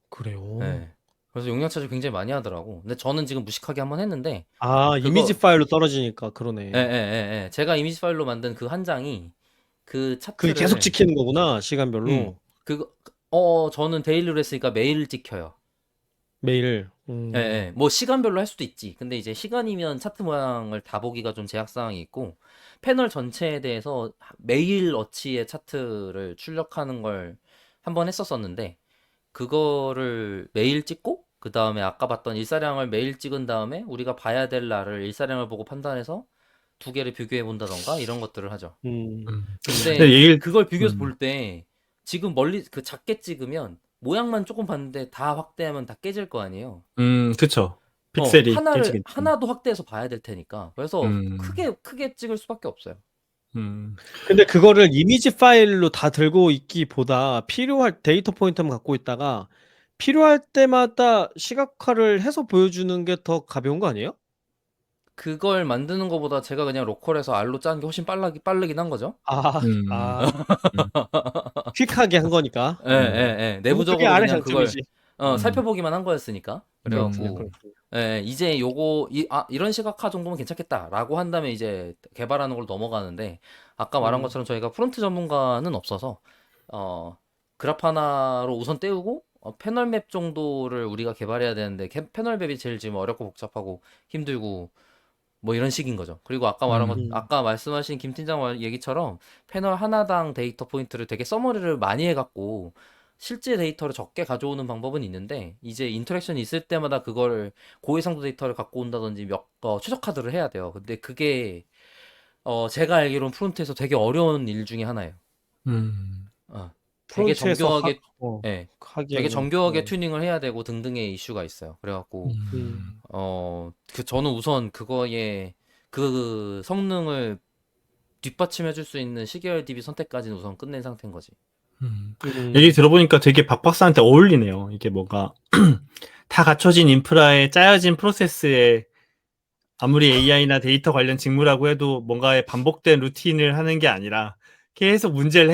그래요? 네. 그래서 용량 차지 굉장히 많이 하더라고. 근데 저는 지금 무식하게 한번 했는데 이미지 파일로 떨어지니까 그러네. 제가 이미지 파일로 만든 그 한 장이 그 그게 계속 차트를 찍히는 거구나, 시간별로. 저는 데일리로 했으니까 매일 찍혀요. 매일. 뭐 시간별로 할 수도 있지. 근데 이제 시간이면 차트 모양을 다 보기가 좀 제약사항이 있고 패널 전체에 대해서 매일 어치의 차트를 출력하는 걸 한번 했었었는데 그거를 매일 찍고 그 다음에 아까 봤던 일사량을 매일 찍은 다음에 우리가 봐야 될 날을 일사량을 보고 판단해서 두 개를 비교해 본다던가 이런 것들을 하죠. 근데 그걸 비교해서 볼 때 지금 멀리 그 작게 찍으면 모양만 조금 봤는데 다 확대하면 다 깨질 거 아니에요. 그쵸. 픽셀이 하나를 깨지겠지. 하나도 확대해서 봐야 될 테니까. 그래서 음, 크게 찍을 수밖에 없어요. 음, 근데 그거를 이미지 파일로 다 들고 있기보다 필요할 데이터 포인트만 갖고 있다가 필요할 때마다 시각화를 해서 보여주는 게 더 가벼운 거 아니에요? 그걸 만드는 것보다 제가 그냥 로컬에서 R로 짜는 게 훨씬 빠르긴 한 거죠. 아, 음, 아, 음, 퀵하게 한 거니까. 예, 예, 예. 그게 내부적으로 R의 그냥 그걸 장점이지. 음, 살펴보기만 한 거였으니까. 그렇군요, 그래갖고 그렇군요. 이제 요거 이런 시각화 정도면 괜찮겠다라고 한 다음에 이제 개발하는 걸 넘어가는데 아까 말한 음, 것처럼 저희가 프론트 전문가는 없어서 어, 그래파나로 우선 떼우고 패널 맵 정도를 우리가 개발해야 되는데 패널 맵이 제일 지금 어렵고 복잡하고 힘들고 뭐 이런 식인 거죠. 그리고 음, 아까 말씀하신 김 팀장 얘기처럼 패널 하나당 데이터 포인트를 되게 서머리를 많이 해갖고 실제 데이터를 적게 가져오는 방법은 있는데 이제 인터랙션이 있을 때마다 그걸 고해상도 데이터를 갖고 온다든지 최적화들을 해야 돼요. 근데 그게 제가 알기로는 프론트에서 되게 어려운 일 중에 하나예요. 음, 어, 되게 프론트에서 정교하게 예, 되게 하기에는, 정교하게 튜닝을 해야 되고 등등의 이슈가 있어요. 그래갖고 음, 저는 우선 그거에 그 성능을 뒷받침해줄 수 있는 시계열 DB 선택까지는 우선 끝낸 상태인 거지. 음. 음, 얘기 들어보니까 되게 박 박사한테 어울리네요. 이게 뭔가 다 갖춰진 인프라에 짜여진 프로세스에 아무리 AI나 데이터 관련 직무라고 해도 뭔가의 반복된 루틴을 하는 게 아니라 계속 문제를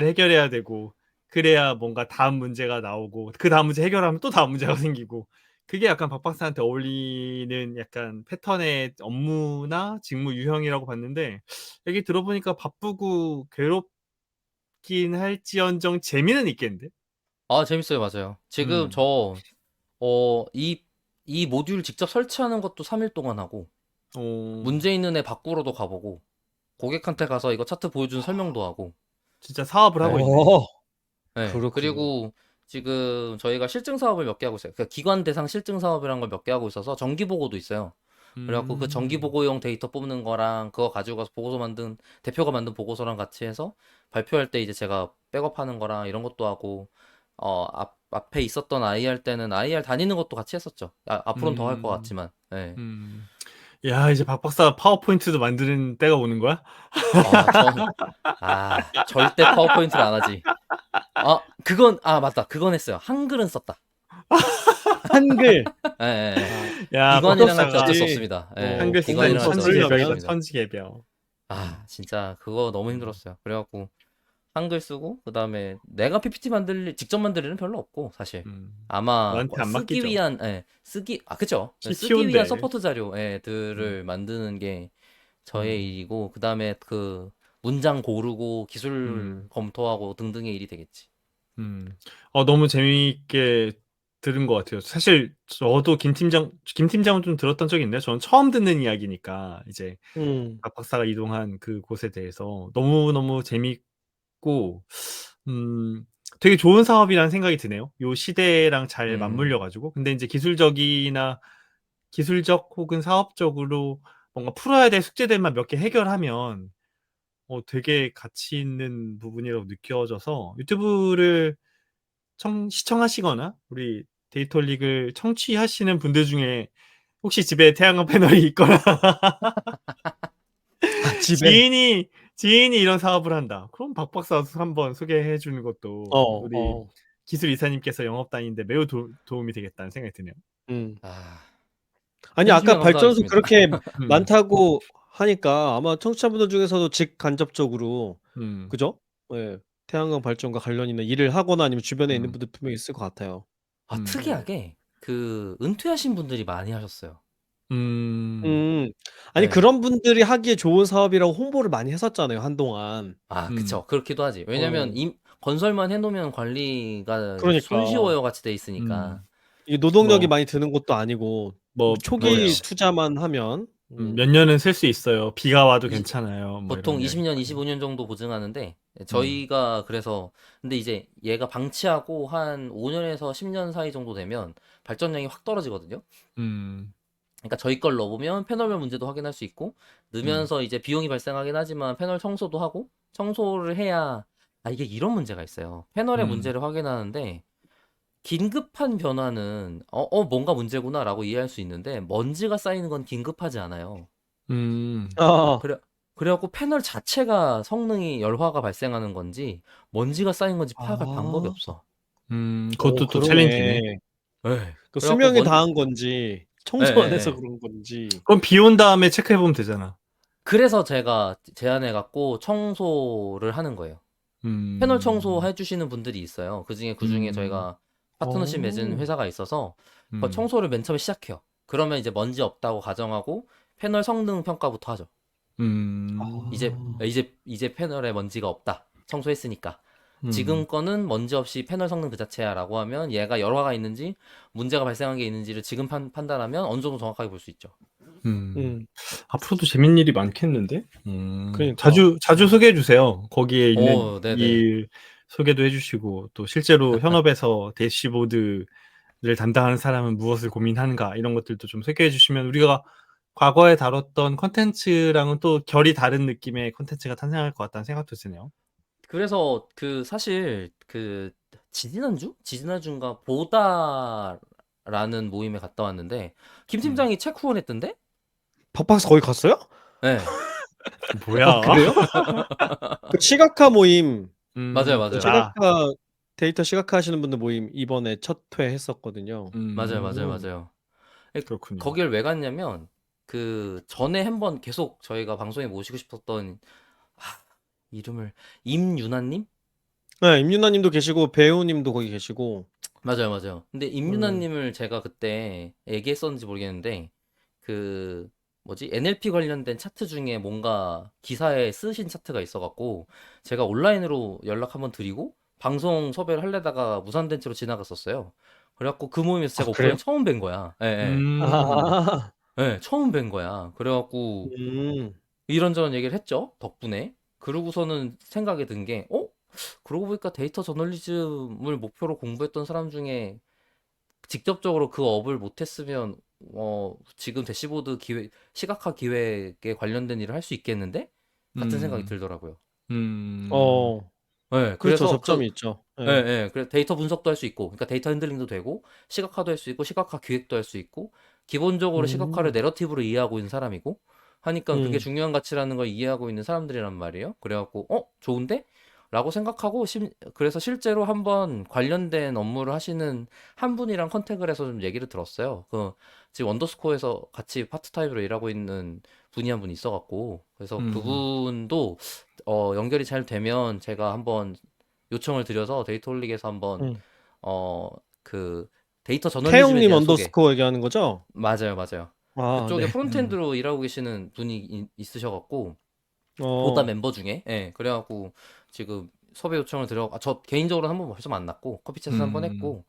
해결해야 되고 그래야 뭔가 다음 문제가 나오고 그 다음 문제 해결하면 또 다음 문제가 생기고 그게 약간 박 박사한테 어울리는 약간 패턴의 업무나 직무 유형이라고 봤는데 얘기 들어보니까 바쁘고 괴롭긴 할지언정 재미는 있겠는데? 아, 재밌어요. 맞아요. 지금 음. 이 모듈 직접 설치하는 것도 3일 동안 하고, 어, 문제 있는 애 밖으로도 가보고, 고객한테 가서 이거 차트 보여주는 설명도 하고, 진짜 사업을 하고 예, 있네. 어, 예. 그렇군요. 그리고 지금 저희가 실증 사업을 몇 개 하고 있어요. 그러니까 기관 대상 실증 사업이란 걸 몇 개 하고 있어서 정기 보고도 있어요. 그래갖고 그 정기 음. 보고용 데이터 뽑는 거랑 그거 가지고 가서 대표가 만든 보고서랑 같이 해서 발표할 때 이제 제가 백업하는 거랑 이런 것도 하고, 앞에 있었던 IR 때는 IR 다니는 것도 같이 했었죠. 앞으로는 더 할 것 음. 같지만, 예. 음. 야, 이제 박 박사 파워포인트도 만드는 때가 오는 거야? 절대 파워포인트를 안 하지. 맞다. 그건 했어요. 한글은 썼다. 한글. 예, 예, 예. 아, 야, 박 기관이랑 할 때 어쩔 수 박사가 역시, 없습니다. 예. 한글 쓰다니 기관이랑 할 때 어쩔 수 천지개벽이다, 그러려면, 없습니다. 천지개벽. 진짜 그거 너무 음. 힘들었어요. 그래갖고 한글 쓰고 그다음에 내가 PPT 직접 만들 일은 별로 없고 사실 음. 아마 너한테 안 맡기죠. 그쵸. 쓰기 위한 CTO인데. 서포트 자료들을 음. 만드는 게 저의 음. 일이고 그다음에 그 문장 고르고 음. 기술 검토하고 등등의 일이 되겠지. 음. 너무 재미있게 들은 것 같아요. 사실 저도 김 팀장은 좀 들었던 적이 있는데 저는 처음 듣는 이야기니까 이제 음, 박 박사가 이동한 그곳에 대해서 너무너무 재밌고 되게 좋은 사업이라는 생각이 드네요. 요 시대랑 잘 맞물려 음. 가지고. 근데 인제 기술적 혹은 사업적으로 뭔가 풀어야 될 숙제들만 몇 개 해결하면 되게 가치 있는 부분이라고 느껴져서 유튜브를 시청하시거나 우리 데이터릭을 청취하시는 분들 중에 혹시 집에 태양광 패널이 있거나 집에. 지인이 지인이 이런 사업을 한다. 그럼 박 박사 한번 소개해 주는 것도 어, 우리 어, 기술 이사님께서 영업 다니는데 매우 도움이 되겠다는 생각이 드네요. 음. 아, 아니, 진심에 아까 발전소 감사하겠습니다. 그렇게 음. 많다고 하니까 아마 청취자분들 중에서도 직간접적으로, 음. 그죠? 예. 태양광 발전과 관련 있는 일을 하거나 아니면 주변에 있는 음. 분들 분명히 있을 것 같아요. 예. 특이하게 은퇴하신 분들이 많이 하셨어요. 음. 음. 아니, 네. 그런 분들이 하기에 좋은 사업이라고 홍보를 많이 했었잖아요, 한동안. 음. 그쵸. 그렇기도 하지. 왜냐면 어. 건설만 해놓으면 관리가 그러니까. 손쉬워요 같이 돼 있으니까. 음. 이게 노동력이 뭐 많이 드는 것도 아니고 초기 맞아요. 투자만 하면. 몇 년은 쓸 수 있어요. 비가 와도 이- 괜찮아요. 뭐 보통 이런 20년, 이야기거든요. 25년 정도 보증하는데 음. 저희가 그래서 근데 이제 얘가 방치하고 한 5년에서 10년 사이 정도 되면 발전량이 확 떨어지거든요. 음. 그러니까 저희 걸 넣어보면 패널별 문제도 확인할 수 있고 음. 넣으면서 이제 비용이 발생하긴 하지만 패널 청소도 하고 청소를 해야 이게 이런 문제가 있어요. 패널의 음. 문제를 확인하는데 긴급한 변화는 뭔가 문제구나라고 이해할 수 있는데 먼지가 쌓이는 건 긴급하지 않아요. 아, 그래갖고 패널 자체가 성능이 열화가 발생하는 건지 먼지가 쌓인 건지 파악할 방법이 아, 없어. 그것도 또 챌린지네. 그러네. 네. 그 그래갖고 수명이 다한 건지 예, 청소 안 예, 해서 예. 그런 건지. 그럼 비 온 다음에 체크해보면 되잖아. 그래서 제가 제안해갖고 청소를 하는 거예요. 패널 청소 음. 해주시는 분들이 있어요. 그중에 음. 저희가 파트너십 맺은 어. 회사가 있어서 음. 청소를 맨 처음에 시작해요. 그러면 이제 먼지 없다고 가정하고 패널 성능 평가부터 하죠. 이제 아. 이제 패널에 먼지가 없다. 청소했으니까. 음. 지금 거는 먼지 없이 패널 성능 그 자체야라고 하면 얘가 열화가 있는지 문제가 발생한 게 있는지를 지금 판단하면 어느 정도 정확하게 볼 수 있죠. 앞으로도 재밌는 일이 많겠는데? 그러니까. 자주 소개해 주세요. 거기에 있는 네네. 일 소개도 해주시고 또 실제로 현업에서 대시보드를 담당하는 사람은 무엇을 고민하는가 이런 것들도 좀 소개해 주시면 우리가 과거에 다뤘던 컨텐츠랑은 또 결이 다른 느낌의 컨텐츠가 탄생할 것 같다는 생각도 드네요. 그래서 사실 지지난주인가 보다라는 모임에 갔다 왔는데 김 팀장이 책 후원했던데? 박박스 거기 갔어요? 네. 뭐야? 그래요? 그 시각화 모임, 맞아요, 맞아요. 시각화 데이터 시각화 하시는 분들 모임 이번에 첫 회 했었거든요. 맞아요. 그렇군요. 거길 왜 갔냐면 전에 한번 계속 저희가 방송에 모시고 싶었던 이름을 임유나님? 네, 임윤아님도 계시고 배우님도 거기 계시고. 맞아요. 근데 임유나님을 제가 그때 얘기했었는지 모르겠는데 NLP 관련된 차트 중에 뭔가 기사에 쓰신 차트가 있어갖고 제가 온라인으로 연락 한번 드리고 방송 섭외를 하려다가 무산된 채로 지나갔었어요. 그래갖고 그 모임에서 제가 그래요? 오프라인 처음 뵌 거야. 예. 아, 예, 처음 뵌 거야. 그래갖고 이런저런 얘기를 했죠. 덕분에. 그러고서는 생각이 든 게, 그러고 보니까 데이터 저널리즘을 목표로 공부했던 사람 중에 직접적으로 그 업을 못했으면, 지금 대시보드 시각화 기획에 관련된 일을 할 수 있겠는데? 같은 생각이 들더라고요. 네, 그렇죠. 그래서 접점이 있죠. 그래 데이터 분석도 할 수 있고, 그러니까 데이터 핸들링도 되고, 시각화도 할 수 있고, 시각화 기획도 할 수 있고, 기본적으로 시각화를 내러티브로 이해하고 있는 사람이고, 하니까 그게 중요한 가치라는 걸 이해하고 있는 사람들이란 말이에요. 그래갖고, 좋은데? 라고 생각하고, 그래서 실제로 한번 관련된 업무를 하시는 한 분이랑 컨택을 해서 좀 얘기를 들었어요. 지금 원더스코어에서 같이 파트타임으로 일하고 있는 분이 한 분 있어갖고, 그래서 그분도, 연결이 잘 되면 제가 한번 요청을 드려서 데이터 홀릭에서 한번 데이터 저널리즘에 태영님 대한 소개. 언더스코어 얘기하는 거죠? 맞아요. 아, 그쪽에 네. 프론트엔드로 일하고 계시는 분이 있으셔갖고 보다 멤버 중에 그래갖고 지금 섭외 요청을 저 개인적으로 한번 벌써 만났고 커피챗에서 한번 했고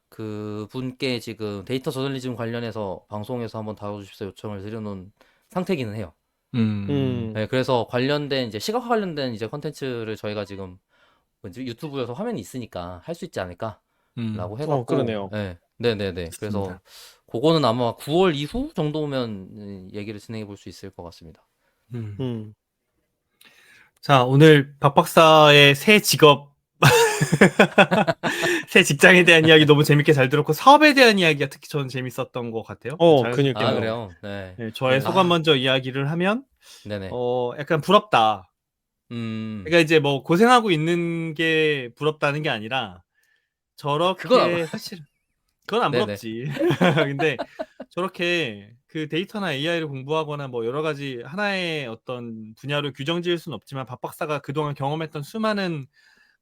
그 분께 지금 데이터 저널리즘 관련해서 방송에서 한번 다뤄주십사 요청을 드려놓은 상태기는 해요. 네, 그래서 관련된 이제 시각화 관련된 이제 컨텐츠를 저희가 지금 유튜브여서 화면이 있으니까 할 수 있지 않을까라고 해갖고 그러네요. 네네네. 그래서 그거는 아마 9월 이후 정도면 얘기를 진행해 볼 수 있을 것 같습니다. 자, 오늘 박 박사의 새 직업, 새 직장에 대한 이야기 너무 재밌게 잘 들었고 사업에 대한 이야기가 특히 저는 재밌었던 것 같아요. 그니까요. 그래요? 네. 저의 소감 먼저 이야기를 하면 네네. 약간 부럽다. 그러니까 이제 뭐 고생하고 있는 게 부럽다는 게 아니라 저렇게 사실 그건 안 네네. 부럽지. 근데 저렇게 그 데이터나 AI를 공부하거나 뭐 여러 가지 하나의 어떤 분야로 규정 지을 수는 없지만 박 박사가 그동안 경험했던 수많은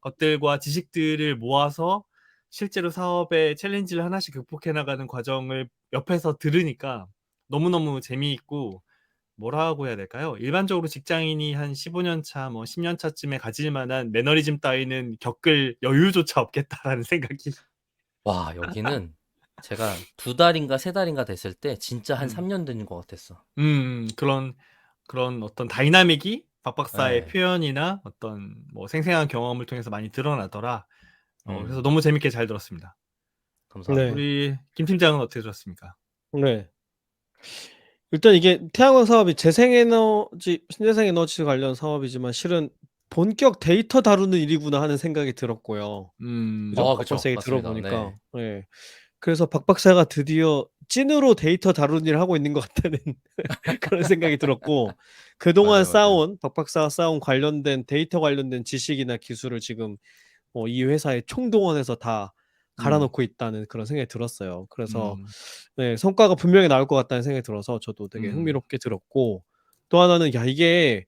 것들과 지식들을 모아서 실제로 사업의 챌린지를 하나씩 극복해 나가는 과정을 옆에서 들으니까 너무너무 재미있고 뭐라고 해야 될까요? 일반적으로 직장인이 한 15년 차, 뭐 10년 차쯤에 가질 만한 매너리즘 따위는 겪을 여유조차 없겠다라는 생각이. 와, 여기는 제가 2달인가 3달인가 됐을 때 진짜 한 3년 된 것 같았어. 그런 어떤 다이나믹이 박 박사의 네. 표현이나 어떤 뭐 생생한 경험을 통해서 많이 드러나더라. 그래서 음, 너무 재밌게 잘 들었습니다. 감사합니다. 우리 김 팀장은 어떻게 들었습니까? 네. 일단 이게 태양광 사업이 재생에너지, 신재생 에너지 관련 사업이지만 실은 본격 데이터 다루는 일이구나 하는 생각이 들었고요. 그죠? 박 그쵸. 박사 얘기 맞습니다. 들어보니까. 예. 그래서 박 박사가 드디어 찐으로 데이터 다루는 일을 하고 있는 것 같다는 그런 생각이 들었고, 그동안 맞아요. 박 박사가 쌓아온 관련된 데이터 관련된 지식이나 기술을 지금 이 회사에 총동원해서 다 갈아 음. 넣고 있다는 그런 생각이 들었어요. 그래서 음. 네, 성과가 분명히 나올 것 같다는 생각이 들어서 저도 되게 음. 흥미롭게 들었고, 또 하나는 야 이게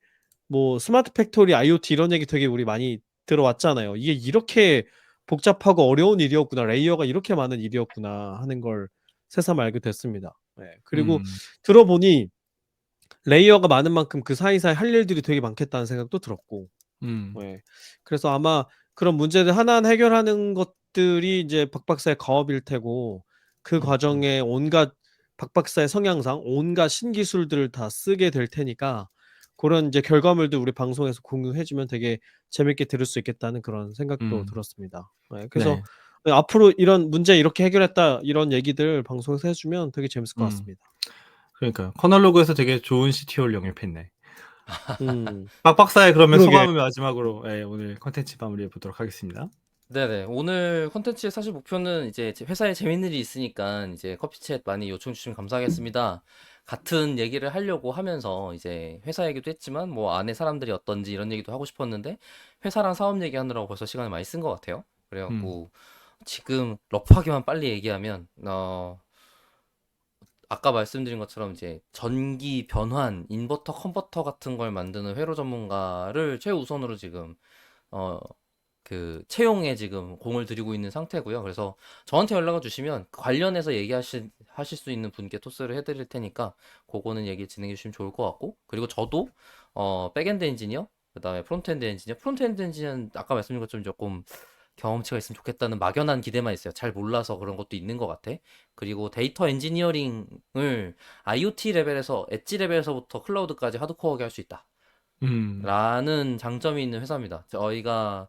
뭐 스마트 팩토리, IoT 이런 얘기 되게 우리 많이 들어왔잖아요. 이게 이렇게 복잡하고 어려운 일이었구나. 레이어가 이렇게 많은 일이었구나 하는 걸 새삼 알게 됐습니다. 네. 그리고 음. 들어보니 레이어가 많은 만큼 그 사이사이 할 일들이 되게 많겠다는 생각도 들었고. 음. 네. 그래서 아마 그런 문제들 하나하나 해결하는 것들이 이제 박 박사의 과업일 테고, 그 과정에 온갖 박 박사의 성향상 온갖 신기술들을 다 쓰게 될 테니까, 고런 이제 결과물들 우리 방송에서 공유해 주면 되게 재밌게 들을 수 있겠다는 그런 생각도 음. 들었습니다. 네. 그래서 네. 네, 앞으로 이런 문제 이렇게 해결했다 이런 얘기들 방송에서 해 주면 되게 재밌을 것 음. 같습니다. 그러니까요. 커널로그에서 되게 좋은 CTO를 영입했네. 음. 박 박사의 그러면 그러게. 소감을 마지막으로 오늘 콘텐츠 마무리해 보도록 하겠습니다. 네네. 오늘 콘텐츠의 사실 목표는 이제 회사에 재밌는 일이 있으니까 이제 커피챗 많이 요청 주시면 감사하겠습니다. 같은 얘기를 하려고 하면서 이제 회사 얘기도 했지만 뭐 안에 사람들이 어떤지 이런 얘기도 하고 싶었는데 회사랑 사업 얘기하느라고 벌써 시간을 많이 쓴 것 같아요. 음. 그래갖고 지금 러프하게만 빨리 얘기하면 아까 말씀드린 것처럼 이제 전기 변환, 인버터, 컨버터 같은 걸 만드는 회로 전문가를 최우선으로 지금 어, 채용에 지금 공을 들이고 있는 상태고요. 그래서 저한테 연락을 주시면 관련해서 하실 수 있는 분께 토스를 해드릴 테니까 그거는 얘기 진행해 주시면 좋을 것 같고, 그리고 저도 백엔드 엔지니어, 그다음에 프론트엔드 엔지니어는 아까 말씀드린 것처럼 조금 경험치가 있으면 좋겠다는 막연한 기대만 있어요. 잘 몰라서 그런 것도 있는 것 같아. 그리고 데이터 엔지니어링을 IoT 레벨에서 엣지 레벨에서부터 클라우드까지 하드코어하게 할 수 있다. 음. 라는 장점이 있는 회사입니다. 저희가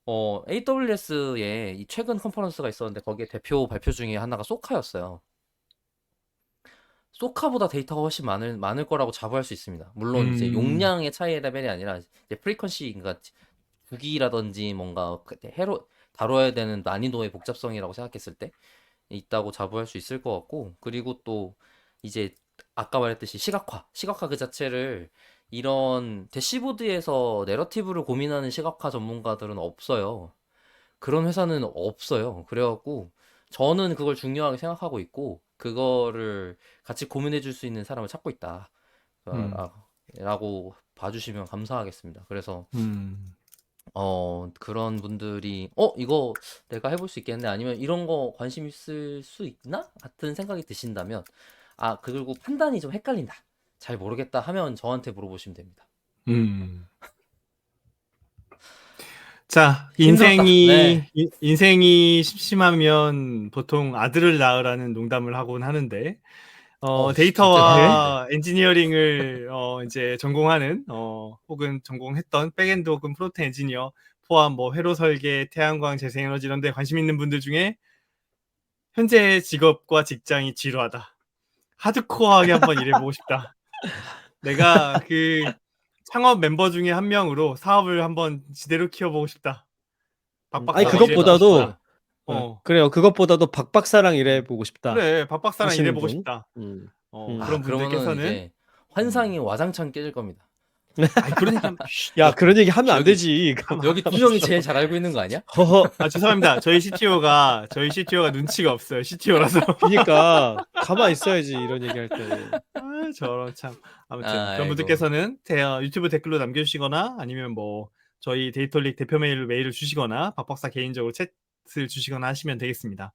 AWS에 이 최근 컨퍼런스가 있었는데 거기에 대표 발표 중에 하나가 소카였어요. 소카보다 데이터가 훨씬 많을 거라고 자부할 수 있습니다. 물론 이제 음. 용량의 차이의 레벨이 아니라 이제 프리퀀시, 그러니까 주기라든지 뭔가 다뤄야 되는 난이도의 복잡성이라고 생각했을 때 있다고 자부할 수 있을 것 같고, 그리고 또 이제 아까 말했듯이 시각화 그 자체를 이런 대시보드에서 내러티브를 고민하는 시각화 전문가들은 없어요. 그런 회사는 없어요. 그래갖고 저는 그걸 중요하게 생각하고 있고 그거를 같이 고민해 줄 수 있는 사람을 찾고 있다. 음. 라고 봐주시면 감사하겠습니다. 그래서 음. 그런 분들이 이거 내가 해볼 수 있겠네, 아니면 이런 거 관심 있을 수 있나? 같은 생각이 드신다면, 그리고 판단이 좀 헷갈린다, 잘 모르겠다 하면 저한테 물어보시면 됩니다. 음. 자, 힘들었다. 네. 인생이 심심하면 보통 아들을 낳으라는 농담을 하곤 하는데, 진짜 네? 데이터와 엔지니어링을 이제 전공하는 혹은 전공했던 백엔드 혹은 프론트 엔지니어 포함 뭐 회로 설계, 태양광, 재생에너지 이런 데 관심 있는 분들 중에 현재 직업과 직장이 지루하다, 하드코어하게 한번 일해보고 싶다, 내가 그 창업 멤버 중에 한 명으로 사업을 한번 지대로 키워보고 싶다, 아니 박박사랑 일해보고 그것보다도 싶다. 어 그래요. 그것보다도 박 박사랑 일해보고 싶다 그래, 박박사랑 하시는 일해보고 분. 싶다. 음. 그런 그러면은 분들께서는 이제 환상이 와장창 깨질 겁니다. 아이 그런 얘기 하면 야 그런 얘기 하면 안 여기 되지. 여기 가만 투정이 있어. 제일 잘 알고 있는 거 아니야? 허허. 죄송합니다. 저희 CTO가 눈치가 없어요. CTO라서. 그니까 가만 있어야지 이런 얘기할 때. 저런 참. 아무튼 그런 아이고. 분들께서는 유튜브 댓글로 남겨주시거나 아니면 뭐 저희 데이터릭 대표 메일을 주시거나 박박사 개인적으로 챗을 주시거나 하시면 되겠습니다.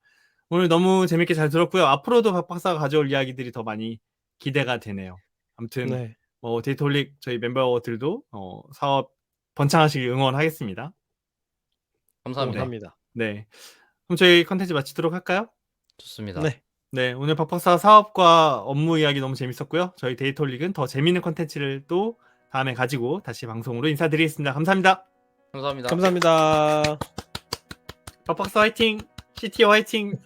오늘 너무 재밌게 잘 들었고요. 앞으로도 박박사가 가져올 이야기들이 더 많이 기대가 되네요. 아무튼 네. 데이터릭 저희 멤버들도 사업 번창하시길 응원하겠습니다. 감사합니다. 응원합니다. 네. 그럼 저희 컨텐츠 마치도록 할까요? 좋습니다. 네. 네, 오늘 박박사 사업과 업무 이야기 너무 재밌었고요. 저희 데이터릭은 더 재밌는 컨텐츠를 또 다음에 가지고 다시 방송으로 인사드리겠습니다. 감사합니다. 감사합니다. 감사합니다. 박박사 화이팅! CTO 화이팅!